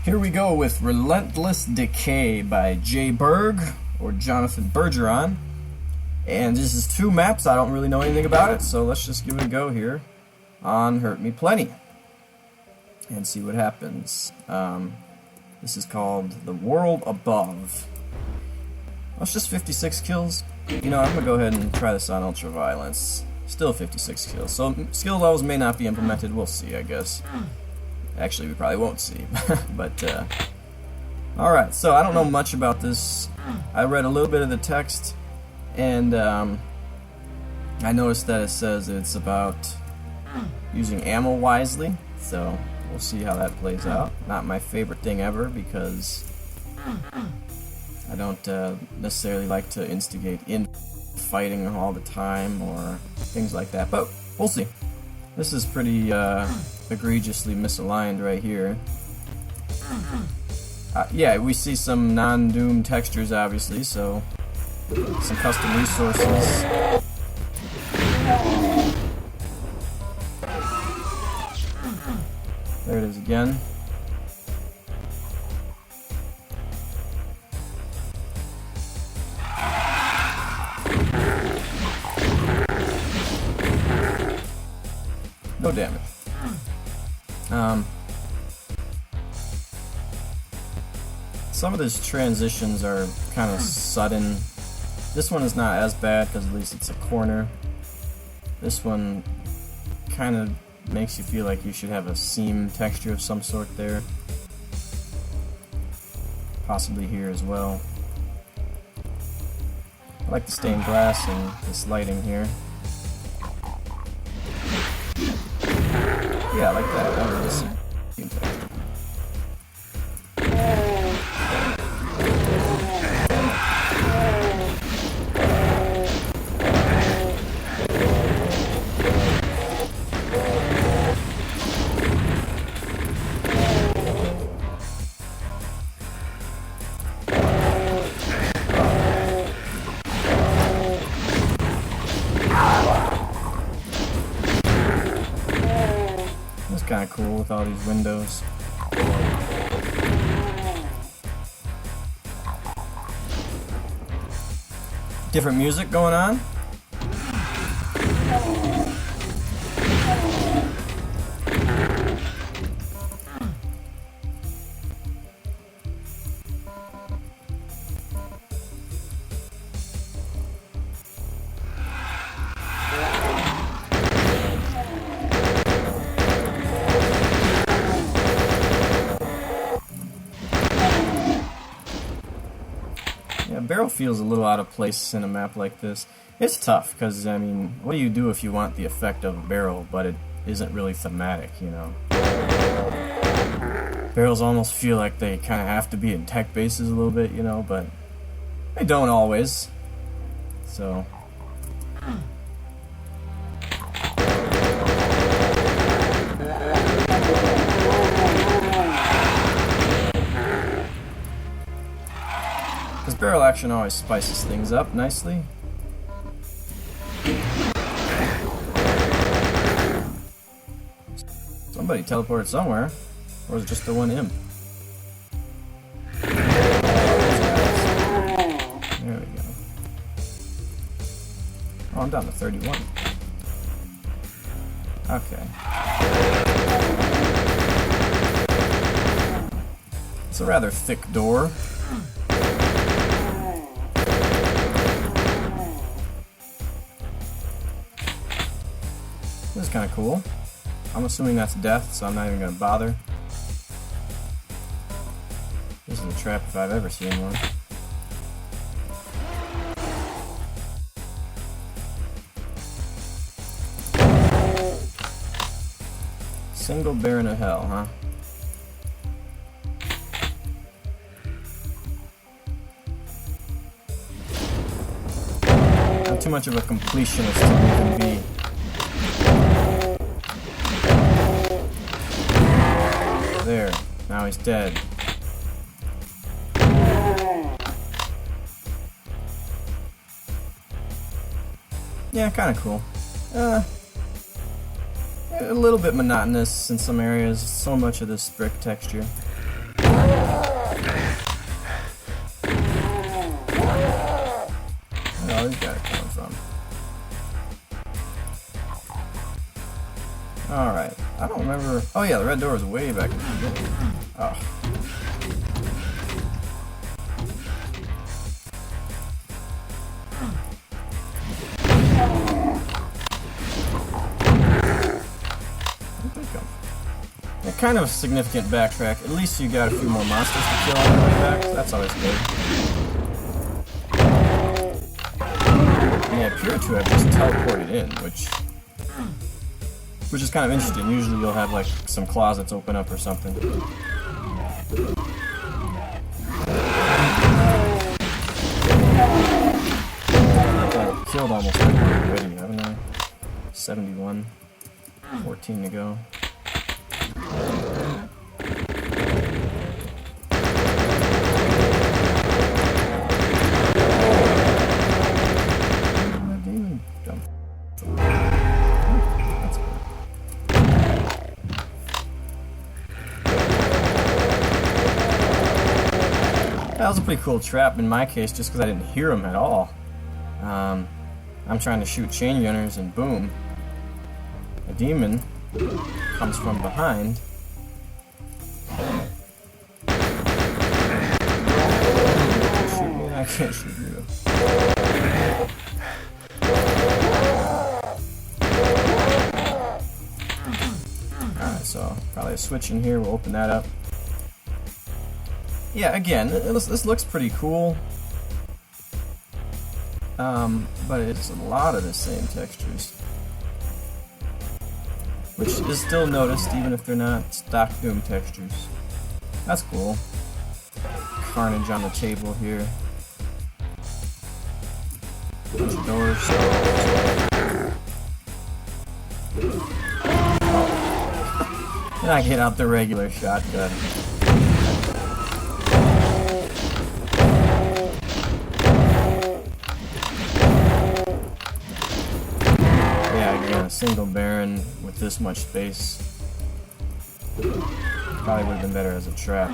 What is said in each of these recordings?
Here we go with Relentless Decay by JBerg, or Jonathan Bergeron. And this is two maps, I don't really know anything about it, so let's just give it a go here on Hurt Me Plenty and see what happens. This is called The World Above. That's just 56 kills. You know, I'm going to go ahead and try this on Ultraviolence. Still 56 kills. So skill levels may not be implemented, we'll see, I guess. Actually, we probably won't see. But, alright, so I don't know much about this. I read a little bit of the text, and I noticed that it says it's about using ammo wisely, so we'll see how that plays out. Not my favorite thing ever, because I don't necessarily like to instigate fighting all the time or things like that, but we'll see. This is pretty egregiously misaligned right here. Yeah, we see some non-Doom textures, obviously, so some custom resources. There it is again. No damage. Some of these transitions are kind of sudden. This one is not as bad because at least it's a corner. This one kind of makes you feel like you should have a seam texture of some sort there. Possibly here as well. I like the stained glass and this lighting here. Yeah, I like that. That was a seam texture. Kind of cool with all these windows. Different music going on. Yeah, barrel feels a little out of place in a map like this. It's tough, because, I mean, what do you do if you want the effect of a barrel, but it isn't really thematic, you know? Barrels almost feel like they kind of have to be in tech bases a little bit, you know, but they don't always. So... This barrel action always spices things up nicely. Somebody teleported somewhere, or is it just the one imp? There we go. Oh, I'm down to 31. Okay. It's a rather thick door. This is kind of cool. I'm assuming that's death, so I'm not even going to bother. This is a trap if I've ever seen one. Single Baron of Hell, huh? Not too much of a completionist to even be. There, now he's dead. Yeah, kind of cool. A little bit monotonous in some areas. So much of this brick texture. Where are these guys coming from? Alright, I don't remember. Oh yeah, the red door is way back in the beginning. Oh. Yeah, kind of a significant backtrack. At least you got a few more monsters to kill on the way back, so that's always good. And yeah, appear to have just teleported in, which is kind of interesting. Usually you'll have like some closets open up or something. I killed almost everybody already, haven't I? 71. 14 to go. That was a pretty cool trap in my case, just because I didn't hear him at all. I'm trying to shoot chain gunners, and boom, a demon comes from behind. Shoot me, I can't shoot you. Alright, so probably a switch in here. We'll open that up. Yeah, again, this looks pretty cool, but it's a lot of the same textures, which is still noticed even if they're not stock Doom textures. That's cool. Carnage on the table here. Bunch of doors. And I get out the regular shotgun. A single Baron with this much space probably would have been better as a trap,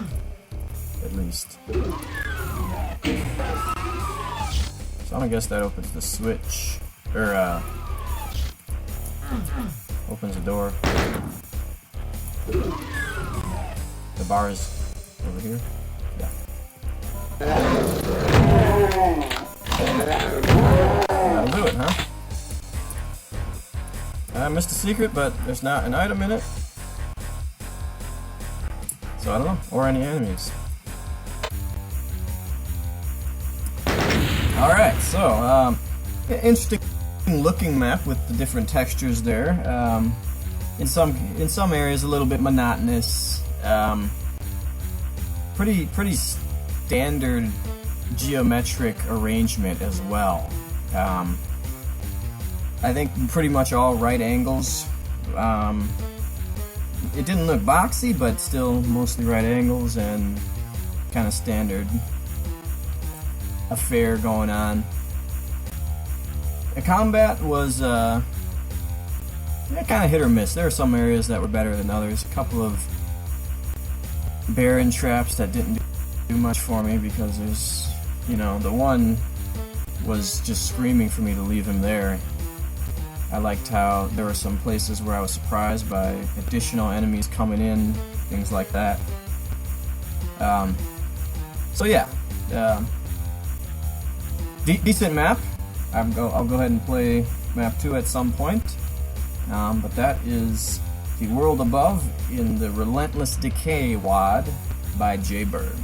at least. So I'm gonna guess that opens the switch, or opens the door. The bar is over here. Yeah. That'll do it, huh? I missed a secret, but there's not an item in it. So I don't know. Or any enemies. Alright, so, interesting looking map with the different textures there. In some areas a little bit monotonous. Pretty standard geometric arrangement as well. I think pretty much all right angles. It didn't look boxy, but still mostly right angles and kind of standard affair going on. The combat was kind of hit or miss. There were some areas that were better than others. A couple of Baron traps that didn't do much for me because there's, the one was just screaming for me to leave him there. I liked how there were some places where I was surprised by additional enemies coming in, things like that. So yeah, decent map. I'll go ahead and play map 2 at some point. But that is The World Above in the Relentless Decay WAD by JBerg.